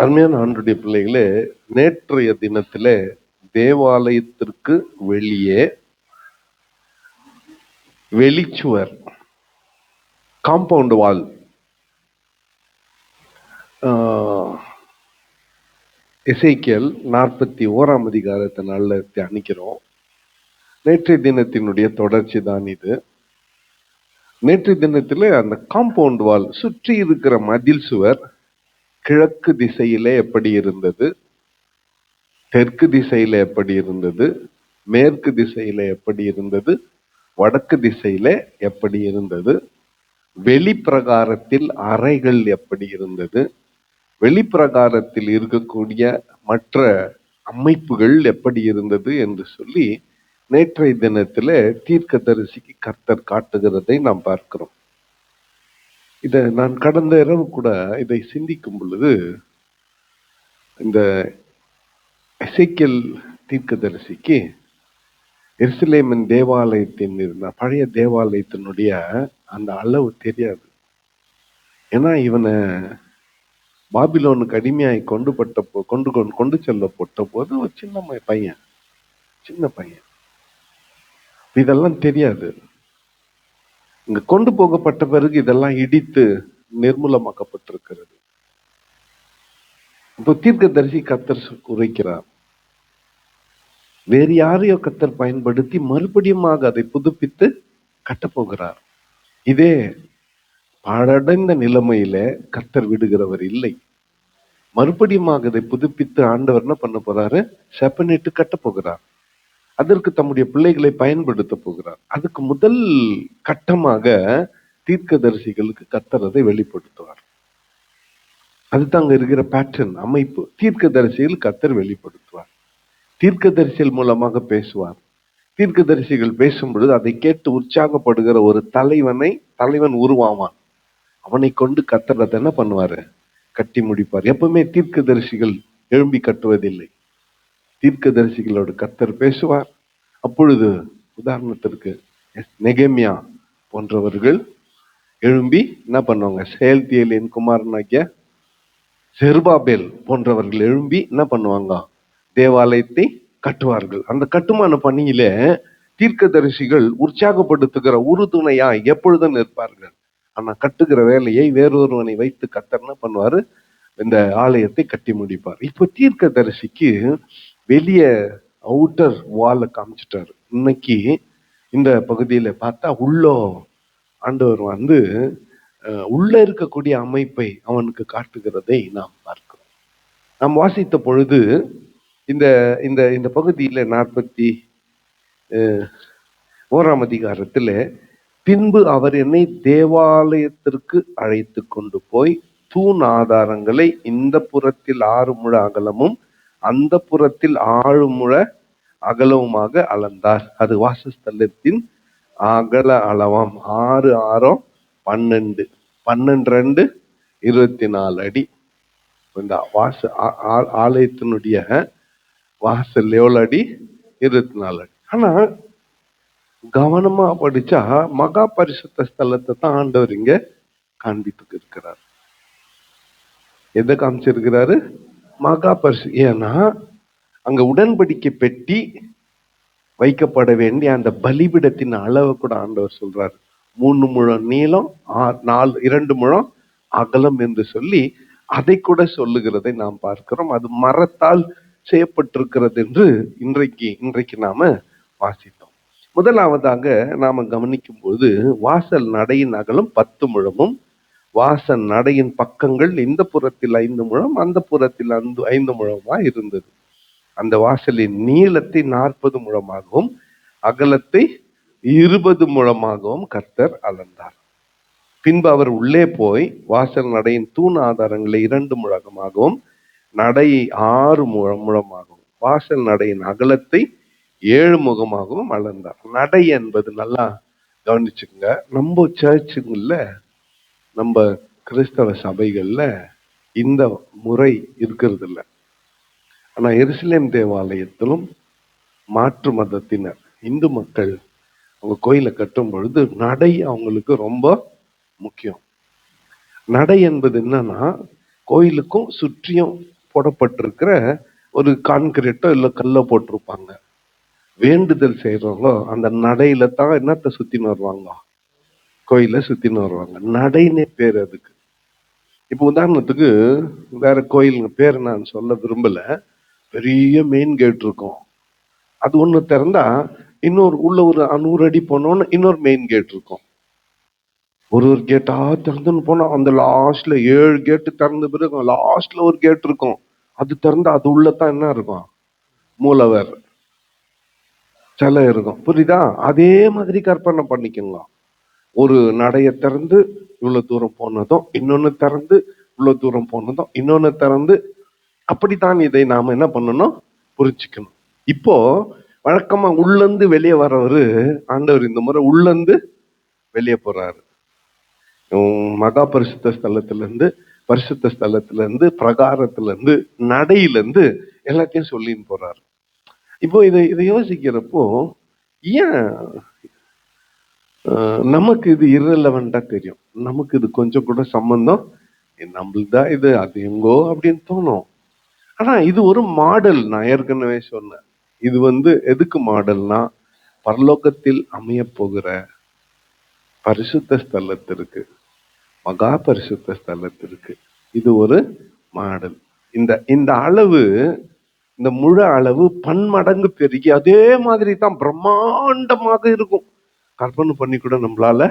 அருமையான ஆண்டுடைய பிள்ளைகளே, நேற்றைய தினத்திலே தேவாலயத்திற்கு வெளியே வெளிச்சுவர், காம்பவுண்ட் வால், எசேக்கியேல் 41 அதிகாரத்தை நாள்ல தியானிக்கிறோம். நேற்றைய தினத்தினுடைய தொடர்ச்சி தான் இது. நேற்றைய தினத்திலே அந்த காம்பவுண்ட் வால், சுற்றி இருக்கிற மதில் சுவர் கிழக்கு திசையிலே எப்படி இருந்தது, தெற்கு திசையில எப்படி இருந்தது, மேற்கு திசையில எப்படி இருந்தது, வடக்கு திசையில எப்படி இருந்தது, வெளிப்பிரகாரத்தில் அறைகள் எப்படி இருந்தது, வெளிப்பிரகாரத்தில் இருக்கக்கூடிய மற்ற அமைப்புகள் எப்படி இருந்தது என்று சொல்லி நேற்றைய தினத்துல தீர்க்கதரிசிக்கு கர்த்தர் காட்டுகிறதை நாம் பார்க்கிறோம். இத நான் கடந்த இரவு கூட இதை சிந்திக்கும் பொழுது, இந்த எசேக்கியேல் தீர்க்கதரிசிக்கு எருசலேமின் தேவாலயத்தின் பழைய தேவாலயத்தினுடைய அந்த அளவு தெரியாது. ஏன்னா இவனை பாபிலோனுக்கு அடிமையாய் கொண்டு செல்லப்பட்ட போது ஒரு சின்ன பையன், இதெல்லாம் தெரியாது. இங்க கொண்டு போகப்பட்ட பிறகு இதெல்லாம் இடித்து நிர்மூலமாக்கப்பட்டிருக்கிறது. இப்போ தீர்க்கதரிசி கர்த்தர் உரைக்கிறார். வேறு யாரையோ கர்த்தர் பயன்படுத்தி மறுபடியும் அதை புதுப்பித்து கட்டப்போகிறார். இதே பாழடைந்த நிலைமையில கர்த்தர் விடுகிறவர் இல்லை. மறுபடியும் அதை புதுப்பித்து ஆண்டவர் என்ன பண்ண போறாரு? செப்பனிட்டு கட்ட போகிறார். அதற்கு தம்முடைய பிள்ளைகளை பயன்படுத்த போகிறார். அதுக்கு முதல் கட்டமாக தீர்க்கதரிசிகளுக்கு கர்த்தர் அதை வெளிப்படுத்துவார். அதுதான் அங்க இருக்கிற பேட்டர்ன், அமைப்பு. தீர்க்கதரிசிகள் கர்த்தர் வெளிப்படுத்துவார். தீர்க்கதரிசிகள் மூலமாக பேசுவார். தீர்க்கதரிசிகள் பேசும் பொழுது அதை கேட்டு உற்சாகப்படுகிற ஒரு தலைவன் உருவாவான். அவனை கொண்டு கர்த்தர் அதை என்ன பண்ணுவாரு? கட்டி முடிப்பார். எப்பவுமே தீர்க்கதரிசிகள் எழும்பி கட்டுவதில்லை. தீர்க்கதரிசிகளோடு கர்த்தர் பேசுவார். அப்பொழுது உதாரணத்திற்கு நெகேமியா போன்றவர்கள் எழும்பி என்ன பண்ணுவாங்க? செயல்தியலின் குமாரனாகிய செருபாபேல் போன்றவர்கள் எழும்பி என்ன பண்ணுவாங்க? தேவாலயத்தை கட்டுவார்கள். அந்த கட்டுமான பணியில தீர்க்கதரிசிகள் உற்சாகப்படுத்துகிற உறுதுணையா எப்பொழுதும் நிற்பார்கள். ஆனா கட்டுகிற வேலையை வேறொருவனை வைத்து கர்த்தர் என்ன பண்ணுவாரு? இந்த ஆலயத்தை கட்டி முடிப்பார். இப்போ தீர்க்கதரிசிக்கு வெளிய அவுட்டர் வால காமிச்சிட்டாரு. இன்னைக்கு இந்த பகுதியில பார்த்தா ஆண்டவர் உள்ள இருக்கக்கூடிய அமைப்பை அவனுக்கு காட்டுகிறதை நாம் பார்க்கிறோம். நாம் வாசித்த பொழுது இந்த இந்த இந்த பகுதியில 41 அதிகாரத்துல, பின்பு அவர் என்னை தேவாலயத்திற்கு அழைத்து கொண்டு போய் தூண் ஆதாரங்களை இந்த புறத்தில் 6 முழ அகலமும் அந்த புறத்தில் 6 முழ அகலவுமாக அளந்தார். அது வாசஸ்தலத்தின் அகல அளவாம். 6 6 12 12 24 அடி. இந்த ஆலயத்தினுடைய வாசல் எவ்வளவு அடி? 24 அடி. ஆனா கவனமா படிச்சா மகா பரிசுத்த ஸ்தலத்தை தான் ஆண்டவர் இங்க காண்பித்து இருக்கிறார். எதை காமிச்சிருக்கிறாரு? மகா பரிசு. ஏன்னா அங்க உடன்படிக்கை பெட்டி வைக்கப்பட வேண்டிய அந்த பலிபிடத்தின் அளவு கூட ஆண்டவர் சொல்றாரு. 3 முழம் நீளம், 2 முழம் அகலம் என்று சொல்லி அதை கூட சொல்லுகிறதை நாம் பார்க்கிறோம். அது மரத்தால் செய்யப்பட்டிருக்கிறது என்று இன்றைக்கு நாம வாசித்தோம். முதலாவதாக நாம கவனிக்கும் போது வாசல் நடையின் அகலம் 10 முழமும் வாசல் நடையின் பக்கங்கள் இந்த புறத்தில் 5 முழம் அந்த புறத்தில் 5 முழமா இருந்தது. அந்த வாசலின் நீளத்தை 40 முழமாகவும் அகலத்தை 20 முழமாகவும் கர்த்தர் அளந்தார். பின்பு அவர் உள்ளே போய் வாசல் நடையின் தூண் ஆதாரங்களை 2 முழமாகவும் நடையை 6 முழமாகவும் வாசல் நடையின் அகலத்தை 7 முகமாகவும் அளந்தார். நடை என்பது நல்லா கவனிச்சுக்கோங்க. நம்ம சர்ச்சுங்கள்ல, நம்ம கிறிஸ்தவ சபைகள்ல இந்த முறை இருக்கிறது இல்லை. ஆனா எருசலேம் தேவாலயத்திலும் மாற்று மதத்தினர், இந்து மக்கள் அவங்க கோயிலை கட்டும் பொழுது நடை அவங்களுக்கு ரொம்ப முக்கியம். நடை என்பது என்னன்னா, கோயிலுக்கும் சுற்றியும் போடப்பட்டிருக்கிற ஒரு கான்கிரீட்டோ இல்ல கல்லோ போட்டிருப்பாங்க. வேண்டுதல் செய்யறவங்க அந்த நடையில தான் என்னத்தை சுத்தின்னு வருவாங்க, கோயில சுத்தின்னு வருவாங்க. நடைனே பேர் அதுக்கு. இப்ப உதாரணத்துக்கு வேற கோயில் பேர் நான் சொல்ல விரும்பல. பெரிய மெயின் கேட் இருக்கும். அது ஒண்ணு திறந்தா இன்னொரு உள்ள ஒரு 100 அடி போனோன்னு இன்னொரு மெயின் கேட் இருக்கும். ஒரு கேட்டா திறந்துன்னு போனா அந்த லாஸ்ட்ல 7 கேட்டு திறந்த பிறகு லாஸ்ட்ல ஒரு கேட் இருக்கும். அது திறந்தா அது உள்ளதான் என்ன இருக்கும், மூலவர் சிலை இருக்கும். புரியுதா? அதே மாதிரி கற்பனை பண்ணிக்கோங்க. ஒரு நடைய திறந்து இவ்வளவு தூரம் போனதும், இன்னொன்னு திறந்து இவ்வளவு தூரம் போனதும், இன்னொன்னு திறந்து, அப்படித்தான் இதை நாம என்ன பண்ணணும், புரிஞ்சுக்கணும். இப்போ வழக்கமா உள்ளந்து வெளியே வர்றவரு ஆண்டவர் இந்த முறை உள்ளந்து வெளியே போறாரு. மகா பரிசுத்த ஸ்தலத்துல இருந்து, பரிசுத்த ஸ்தலத்துல இருந்து, பிரகாரத்துல இருந்து, நடையில இருந்து எல்லாத்தையும் சொல்லின்னு போறாரு. இப்போ இதை யோசிக்கிறப்போ ஏன் நமக்கு இது irrelevant தெரியும். நமக்கு இது கொஞ்சம் கூட சம்பந்தம், நம்மள்தான் இது, அது எங்கோ அப்படின்னு தோணும். ஆனா இது ஒரு மாடல். நான் ஏற்கனவே சொன்னேன், இது எதுக்கு மாடல்னா பரலோகத்தில் அமைய போகிற பரிசுத்த ஸ்தலத்திற்கு, மகா பரிசுத்த ஸ்தலத்திற்கு இது ஒரு மாடல். இந்த அளவு, இந்த முழு அளவு பன்மடங்கு பெருகி அதே மாதிரி தான் பிரம்மாண்டமாக இருக்கும். கற்பனை பண்ணி கூட நம்மளால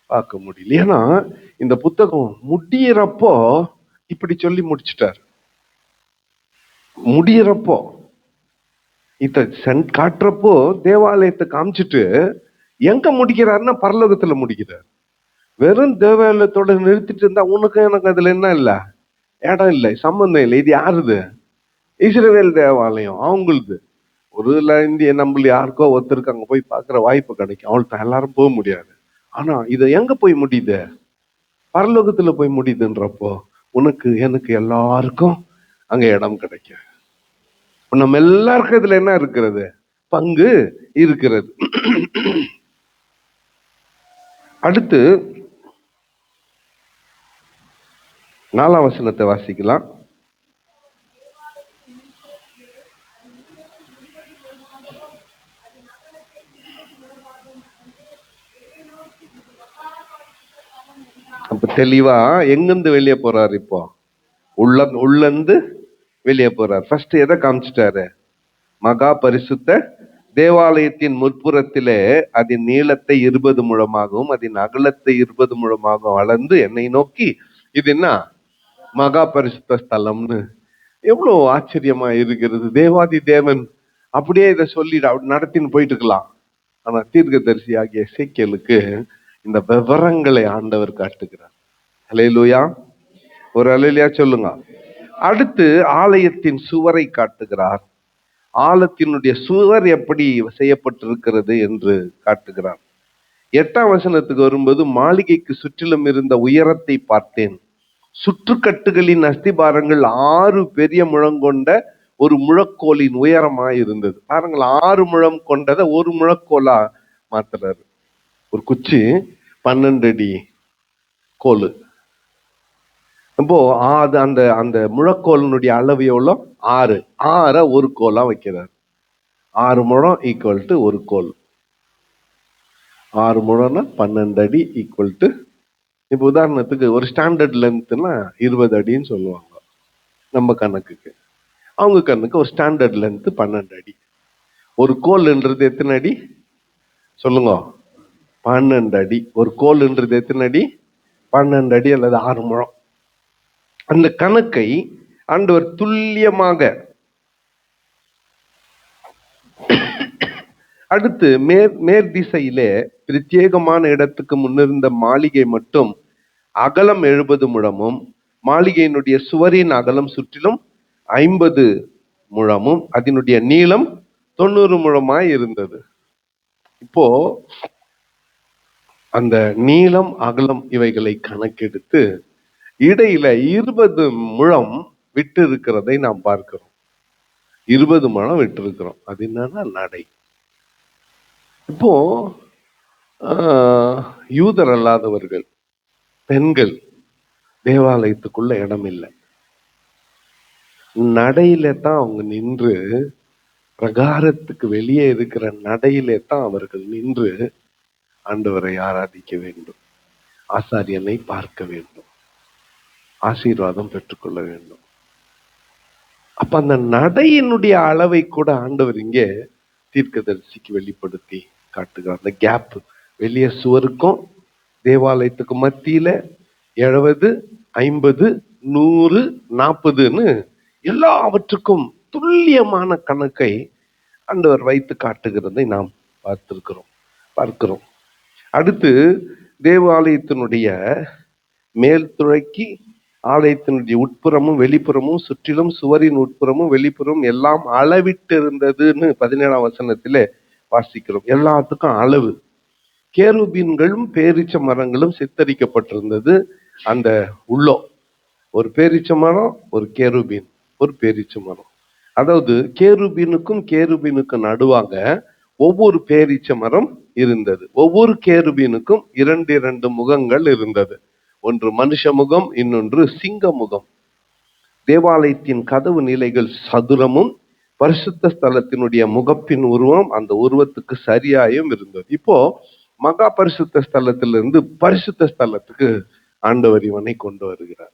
பார்க்க முடியல. ஏன்னா இந்த புத்தகம் முடியறப்போ இப்படி சொல்லி முடிச்சிட்டார். முடியறப்போ இத காட்டுறப்போ தேவாலயத்தை காமிச்சிட்டு எங்க முடிக்கிறாருன்னா பரலோகத்துல முடிக்கிறார். வெறும் தேவாலயத்தோட நிறுத்திட்டு இருந்தா உனக்கு எனக்கு அதுல என்ன இல்ல, இடம் இல்லை, சம்பந்தம் இல்லை. இது யாருது? இஸ்ரவேல் தேவாலயம், அவங்களுது. ஒரு இந்திய நம்மள யாருக்கோ ஒருத்தருக்கு அங்க போய் பார்க்குற வாய்ப்பு கிடைக்கும், அவள்கிட்ட எல்லாரும் போக முடியாது. ஆனா இதை எங்க போய் முடியுது? பரலோகத்துல போய் முடியுதுன்றப்போ உனக்கு எனக்கு எல்லாருக்கும் அங்க இடம் கிடைக்கும். நம்ம எல்லாருக்கும் இதுல என்ன இருக்கிறது? பங்கு இருக்கிறது. அடுத்து 4ஆம் வசனத்தை வாசிக்கலாம். அப்ப தெளிவா எங்கிருந்து வெளியே போறாரு? இப்போ உள்ளந்து வெளியே போறார். ஃபர்ஸ்ட் எதை காமிச்சிட்டாரு? மகா பரிசுத்த தேவாலயத்தின் முற்புறத்திலே அதன் நீளத்தை 20 முழமாகவும் அதன் அகலத்தை 20 முழமாகவும் அளந்து என்னை நோக்கி, இது என்ன மகா பரிசுத்த ஸ்தலம்னு. எவ்வளவு ஆச்சரியமா இருக்கிறது. தேவாதி தேவன் அப்படியே இதை சொல்லி நடத்தின்னு போயிட்டு இருக்கலாம். ஆனா தீர்க்கதரிசி ஆகிய எசேக்கியேலுக்கு இந்த விவரங்களை ஆண்டவர் காட்டுகிறார். அல்லேலூயா, ஒரு அல்லேலூயா சொல்லுங்க. அடுத்து ஆலயத்தின் சுவரை காட்டுகிறார். ஆலயத்தினுடைய சுவர் எப்படி செய்யப்பட்டிருக்கிறது என்று காட்டுகிறார். 8ஆம் வசனத்துக்கு வரும்போது, மாளிகைக்கு சுற்றிலும் இருந்த உயரத்தை பார்த்தேன். சுற்றுக்கட்டுகளின் அஸ்திபாரங்கள் 6 பெரிய முழங்கொண்ட ஒரு முழக்கோலின் உயரமாய் இருந்தது. பாருங்கள், 6 முழம் கொண்டதை ஒரு முழக்கோலா மாத்துறாரு. ஒரு குச்சி 12 அடி கோலு. இப்போ அந்த அந்த முழக்கோலினுடைய அளவு எவ்வளோ? 6. 6 ஒரு கோலா வைக்கிறார். 6 முழம் ஈக்குவல் டு ஒரு கோல். 6 முழம்னா 12 அடி ஈக்குவல் டு, இப்போ உதாரணத்துக்கு ஒரு ஸ்டாண்டர்ட் லென்த்னா 20 அடின்னு சொல்லுவாங்க நம்ம கணக்குக்கு. அவங்க கணக்கு ஒரு ஸ்டாண்டர்ட் லென்த் 12 அடி. ஒரு கோல்ன்றது எத்தனை அடி சொல்லுங்க? 12 அடி. ஒரு கோல்ன்றது எத்தனை அடி? 12 அடி அல்லது 6 முழம். அந்த கணக்கை ஆண்டவர் துல்லியமாக. அடுத்து மேற்திசையிலே பிரத்யேகமான இடத்துக்கு முன்னிருந்த மாளிகை மட்டும் அகலம் 70 முழமும் மாளிகையினுடைய சுவரின் அகலம் சுற்றிலும் 50 முழமும் அதனுடைய நீளம் 90 முழமாய் இருந்தது. இப்போ அந்த நீளம் அகலம் இவைகளை கணக்கெடுத்து இடையில 20 முழம் விட்டு இருக்கிறதை நாம் பார்க்கிறோம். 20 முழம் விட்டு இருக்கிறோம். அது என்னன்னா நடை. இப்போ யூதர் அல்லாதவர்கள், பெண்கள் தேவாலயத்துக்குள்ள இடம் இல்லை. நடையில தான் அவங்க நின்று, பிரகாரத்துக்கு வெளியே இருக்கிற நடையிலே தான் அவர்கள் நின்று ஆண்டவரை ஆராதிக்க வேண்டும், ஆசாரியனை பார்க்க வேண்டும், ஆசீர்வாதம் பெற்றுக்கொள்ள வேண்டும். அப்ப அந்த நடையினுடைய அளவை கூட ஆண்டவர் இங்கே தீர்க்கதரிசிக்கு வெளிப்படுத்தி காட்டுகிறார். அந்த கேப், வெளியே சுவருக்கும் தேவாலயத்துக்கு மத்தியில 70, 50, 100, 40ன்னு எல்லாவற்றுக்கும் துல்லியமான கணக்கை ஆண்டவர் வைத்து காட்டுகிறதை நாம் பார்க்கிறோம். அடுத்து தேவாலயத்தினுடைய மேல் துறைக்கு ஆலயத்தினுடைய உட்புறமும் வெளிப்புறமும் சுற்றிலும் சுவரின் உட்புறமும் வெளிப்புறம் எல்லாம் அளவிட்டு இருந்ததுன்னு 17ஆம் வசனத்திலே வாசிக்கிறோம். எல்லாத்துக்கும் அளவு. கேருபீன்களும் பேரீச்ச மரங்களும் சித்தரிக்கப்பட்டிருந்தது. அந்த உள்ளோ ஒரு பேரீச்ச மரம், ஒரு கேருபீன், ஒரு பேரீச்ச மரம். அதாவது கேருபீனுக்கும் நடுவாக ஒவ்வொரு பேரீச்ச மரம் இருந்தது. ஒவ்வொரு கேருபீனுக்கும் 2 முகங்கள் இருந்தது. ஒன்று மனுஷ முகம், இன்னொன்று சிங்க முகம். தேவாலயத்தின் கதவு நிலைகள் சதுரமும் பரிசுத்த ஸ்தலத்தினுடைய முகப்பின் உருவம் அந்த உருவத்துக்கு சரியாயும் இருந்தது. இப்போ மகா பரிசுத்த ஸ்தலத்திலிருந்து பரிசுத்த ஸ்தலத்துக்கு ஆண்டவர் இவனை கொண்டு வருகிறார்.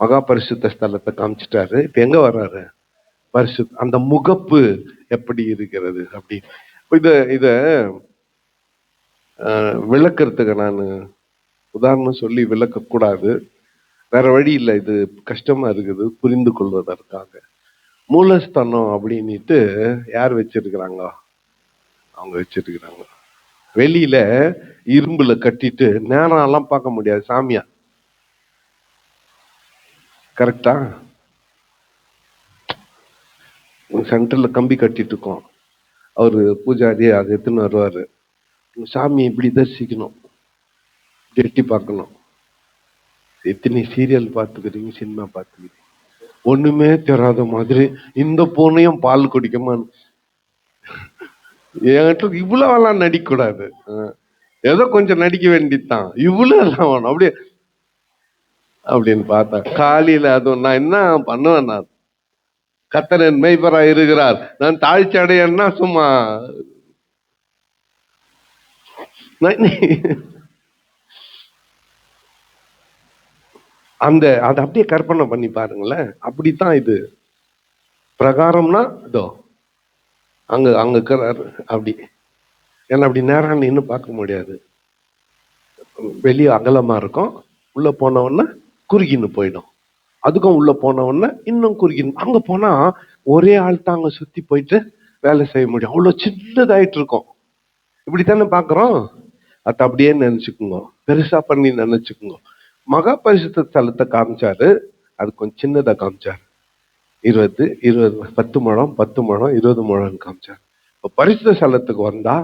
மகா பரிசுத்த ஸ்தலத்தை காமிச்சிட்டாரு. இப்ப எங்க வர்றாரு? அந்த முகப்பு எப்படி இருக்கிறது அப்படி. இத விளக்கறதுக்கு நான் உதாரணம் சொல்லி விளக்க கூடாது, வேற வழி இல்லை, இது கஷ்டமா இருக்குது புரிந்து கொள்வதற்காக. மூலஸ்தானம் அப்படின்ட்டு யார் வச்சிருக்கிறாங்க? அவங்க வச்சிருக்கிறாங்க. வெளியில இரும்புல கட்டிட்டு நேரம் எல்லாம் பார்க்க முடியாது சாமியா, கரெக்டா? சென்டர்ல கம்பி கட்டிட்டு இருக்கோம், அவரு பூஜாரி அதை எடுத்துன்னு வருவாரு. சாமி இப்படி தரிசிக்கணும், எட்டி பார்க்கணும். எத்தனை சீரியல் பார்த்துக்கிறீங்க, சினிமா பார்த்துக்கிறீங்க, ஒண்ணுமே தெரியாத மாதிரி இந்த பொண்ணையும் பால் குடிக்குமா? என்கிட்ட இவ்வளவெல்லாம் நடிக்க கூடாது, ஏதோ கொஞ்சம் நடிக்க வேண்டியதுதான், இவ்வளவு எல்லாம் வேணும் அப்படியே அப்படின்னு பார்த்தா காலையில அதுவும் நான் என்ன பண்ணுவேன், நான் கர்த்தர் மேய்ப்பரா இருக்கிறார், நான் தாழ்ச்சி அடையன்னா சும்மா அந்த அதை அப்படியே கற்பனை பண்ணி பாருங்களேன். அப்படித்தான் இது பிரகாரம்னா இதோ அங்க இருக்கிறாரு அப்படி. ஏன்னா அப்படி நேரம் நின்று பார்க்க முடியாது, வெளியே அகலமா இருக்கும், உள்ள போனவொன்னா குறுகின்னு போயிடும், அதுக்கும் உள்ள போனவொன்னா இன்னும் குறுகின்னு. அங்க போனா ஒரே ஆள் தான் அங்க சுத்தி போயிட்டு வேலை செய்ய முடியும், அவ்வளவு சின்னதாயிட்டு இருக்கும். இப்படித்தானே பாக்குறோம். அது அப்படியே நினைச்சுக்குங்க, பெருசா பண்ணி நினைச்சுக்குங்க. மகா பரிசுத்த ஸ்தலத்தை காமிச்சாரு, அது கொஞ்சம் சின்னதா காமிச்சாரு. 10 முழம் 20 முழம் காமிச்சாரு. இப்ப பரிசுத்த ஸ்தலத்துக்கு வந்தா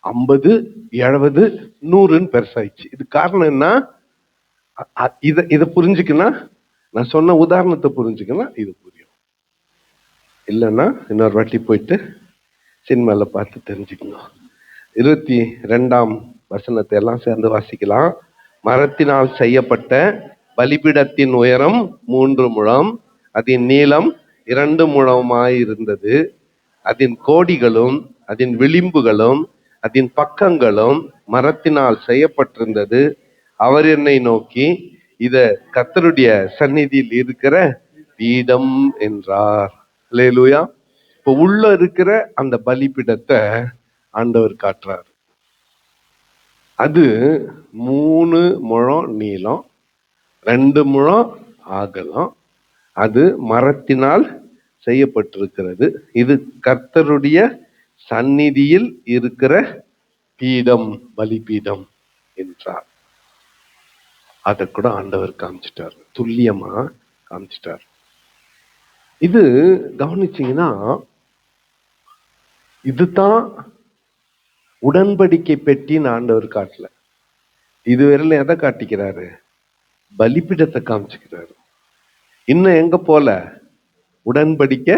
50, 70, 100ன்னு பெருசாயிடுச்சு. இது காரணம் என்ன? இத புரிஞ்சுக்கணும். நான் சொன்ன உதாரணத்தை புரிஞ்சுக்கணும், இது புரியும். இல்லைன்னா இன்னொரு வாட்டி போயிட்டு சினிமால பார்த்து தெரிஞ்சுக்கணும். 22ஆம் வசனத்தை எல்லாம் சேர்ந்து வாசிக்கலாம். மரத்தினால் செய்யப்பட்ட பலிபீடத்தின் உயரம் 3 முழம், அதன் நீளம் 2 முழமாயிருந்தது. அதன் கோடிகளும் அதன் விளிம்புகளும் அதன் பக்கங்களும் மரத்தினால் செய்யப்பட்டிருந்தது. அவர் என்னை நோக்கி, இத கர்த்தருடைய சந்நிதியில் இருக்கிற பீடம் என்றார். அல்லேலூயா. இப்ப உள்ள இருக்கிற அந்த பலிபீடத்தை ஆண்டவர் காட்டுறார். அது 3 முழம் நீளம், 2 முழம் அகலம், அது மரத்தினால் செய்யப்பட்டிருக்கிறது. இது கர்த்தருடைய சந்நிதியில் இருக்கிற பீடம், பலிபீடம் என்றார். அதை கூட ஆண்டவர் காமிச்சிட்டார், துல்லியமா காமிச்சிட்டார். இது கவனிச்சீங்கன்னா இதுதான் உடன்படிக்கை பெட்டின்னு ஆண்டவர் காட்டல. இதுவரையில எதை காட்டிக்கிறாரு? பலிபீடத்தை காமிச்சுக்கிறாரு. இன்னும் எங்க போல? உடன்படிக்கை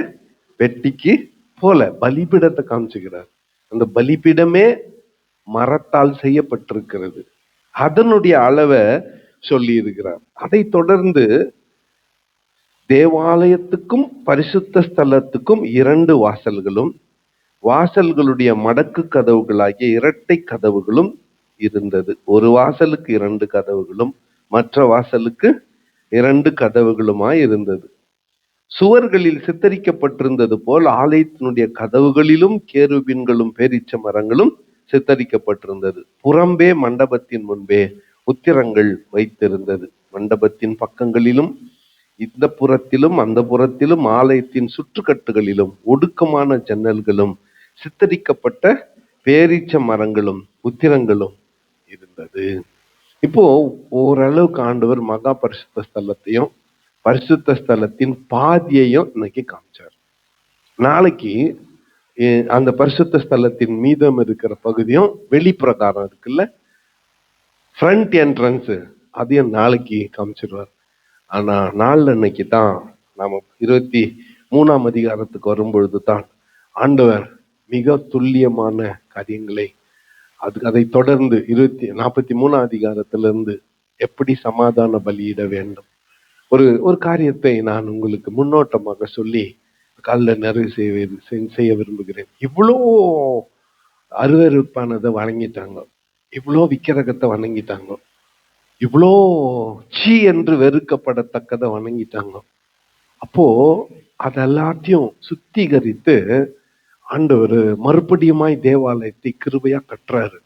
பெட்டிக்கு போல பலிபீடத்தை காமிச்சுக்கிறார். அந்த பலிபீடமே மரத்தால் செய்யப்பட்டிருக்கிறது, அதனுடைய அளவை சொல்லி இருக்கிறார். அதை தொடர்ந்து தேவாலயத்துக்கும் பரிசுத்த ஸ்தலத்துக்கும் 2 வாசல்களும், வாசல்களுடைய மடக்கு கதவுகளாகிய இரட்டை கதவுகளும் இருந்தது. ஒரு வாசலுக்கு 2 கதவுகளும், மற்ற வாசலுக்கு 2 கதவுகளுமாய் இருந்தது. சுவர்களில் சித்தரிக்கப்பட்டிருந்தது போல் ஆலயத்தினுடைய கதவுகளிலும் கேருபீன்களும் பேரீச்ச மரங்களும் சித்தரிக்கப்பட்டிருந்தது. புறம்பே மண்டபத்தின் முன்பே உத்திரங்கள் வைத்திருந்தது. மண்டபத்தின் பக்கங்களிலும் இந்த புறத்திலும் அந்த புறத்திலும் ஆலயத்தின் சுற்றுக்கட்டுகளிலும் ஒடுக்கமான ஜன்னல்களும் சித்தரிக்கப்பட்ட பேரீச்ச மரங்களும் உத்திரங்களும் இருந்தது. இப்போ ஓரளவுக்கு ஆண்டவர் மகா பரிசுத்த ஸ்தலத்தையும் பரிசுத்த ஸ்தலத்தின் பாதியையும் இன்னைக்கு காமிச்சார். நாளைக்கு அந்த பரிசுத்த ஸ்தலத்தின் மீதம் இருக்கிற பகுதியும் வெளிப்பிரகாரம் இருக்குல்ல, ஃப்ரண்ட் என்ட்ரன்ஸ், அதையும் நாளைக்கு காமிச்சிருவார். ஆனா நாளன்னைக்கு தான் நாம 23ஆம் அதிகாரத்துக்கு வரும்பொழுது தான் ஆண்டவர் மிக துல்லியமான காரியங்களை அதை தொடர்ந்து 43ஆம் அதிகாரத்திலிருந்து எப்படி சமாதான பலியிட வேண்டும் ஒரு காரியத்தை நான் உங்களுக்கு முன்னோட்டமாக சொல்லி காலில் நிறைவு செய்ய விரும்புகிறேன். இவ்வளோ அருவருப்பானதை வணங்கிட்டாங்க, இவ்வளோ விக்கிரகத்தை வணங்கிட்டாங்க, இவ்வளோ சீ என்று வெறுக்கப்படத்தக்கதை வணங்கிட்டாங்க. அப்போ அதெல்லாத்தையும் சுத்திகரித்து ஆண்டவர் மறுபடியுமாய் தேவாலயத்தை கிருபையா கட்டுறாரு.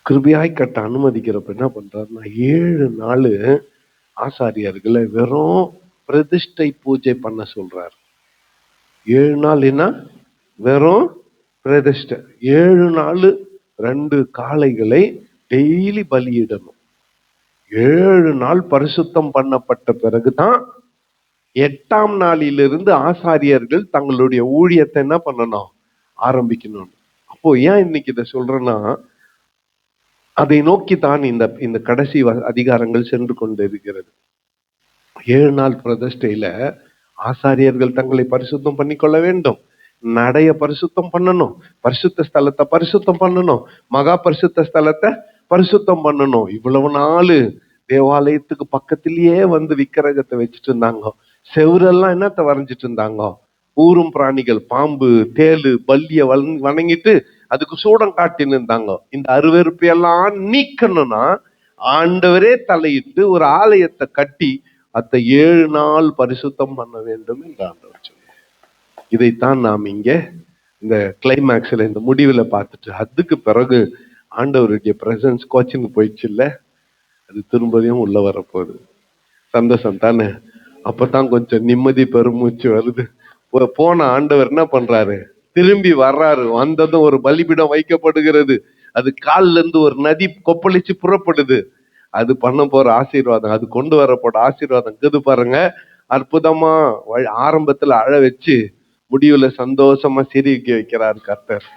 கிருபையாய் கட்ட அனுமதிக்கிறப்ப என்ன பண்றாருன்னா 7 நாள் ஆசாரியர்களை வெறும் பிரதிஷ்டை பூஜை பண்ண சொல்றாரு. 7 நாள் என்ன, வெறும் பிரதிஷ்டை. 7 நாள் 2 காளைகளை டெய்லி பலியிடணும். 7 நாள் பரிசுத்தம் பண்ணப்பட்ட பிறகுதான் 8ஆம் நாளிலிருந்து ஆசாரியர்கள் தங்களுடைய ஊழியத்தை என்ன பண்ணணும், ஆரம்பிக்கணும். அப்போ ஏன் இன்னைக்கு இதை சொல்றேன்னா, அதை நோக்கித்தான் இந்த கடைசி அதிகாரங்கள் சென்று கொண்டு இருக்கிறது. 7 நாள் பிரதிஷ்டையில ஆசாரியர்கள் தங்களை பரிசுத்தம் பண்ணிக்கொள்ள வேண்டும், நடைய பரிசுத்தம் பண்ணணும், பரிசுத்த ஸ்தலத்தை பரிசுத்தம் பண்ணணும், மகா பரிசுத்த ஸ்தலத்தை பரிசுத்தம் பண்ணணும். இவ்வளவு நாள் தேவாலயத்துக்கு பக்கத்திலேயே வந்து விக்கிரகத்தை வச்சுட்டு இருந்தாங்க. செவரெல்லாம் என்னத்தை வரைஞ்சிட்டு இருந்தாங்க, ஊரும் பிராணிகள், பாம்பு, தேளு, பல்லிய வணங்கிட்டு அதுக்கு சூடம் காட்டின்னு இருந்தாங்க. இந்த அருவருப்பையெல்லாம் நீக்கணும்னா ஆண்டவரே தலையிட்டு ஒரு ஆலயத்தை கட்டி அதை 7 நாள் பரிசுத்தம் பண்ண வேண்டும் என்று ஆண்டவர் சொன்னார். இதைத்தான் நாம் இங்க இந்த கிளைமேக்ஸ்ல இந்த முடிவுல பார்த்துட்டு, அதுக்கு பிறகு ஆண்டவருடைய பிரசன்ஸ் கோச்சிங் போயிடுச்சு இல்ல, அது திரும்பவும் உள்ள வரப்போகுது. சந்தோஷம் தானே? அப்பதான் கொஞ்சம் நிம்மதி பெருமூச்சு வருது. போன ஆண்டவர் என்ன பண்றாரு, திரும்பி வர்றாரு. வந்ததும் ஒரு பலிபீடம் வைக்கப்படுகிறது. அது கால்ல இருந்து ஒரு நதி கொப்பளிச்சு புறப்படுது. அது பண்ண போற ஆசீர்வாதம், அது கொண்டு வரப்போற ஆசீர்வாதம் இருக்குது பாருங்க. அற்புதமா ஆரம்பத்துல அழ வச்சு முடிவுல சந்தோஷமா சிரிக்க வைக்கிறார் கர்த்தர்.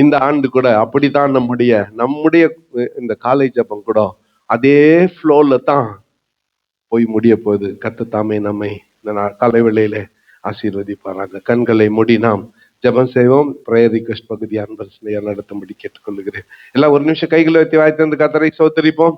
இந்த ஆண்டு கூட அப்படித்தான் நம்முடைய இந்த காலேஜ் ஜபம் கூட அதே ஃப்ளோல தான் போய் முடிய போகுது. கர்த்தர் தாமே நம்மை இந்த காலை வேளையில ஆசீர்வதிப்பாராங்க. கண்களை மூடி நாம் ஜெபம் செய்வோம். பிரேயர் ரிக்வெஸ்ட் பகுதி அன்பர் நடத்தும்படி கேட்டுக்கொள்ளுகிறேன். எல்லாம் ஒரு நிமிஷம் கைகளை வைத்து வாய்த்திருந்து கர்த்தரை ஸ்தோத்திரிப்போம்.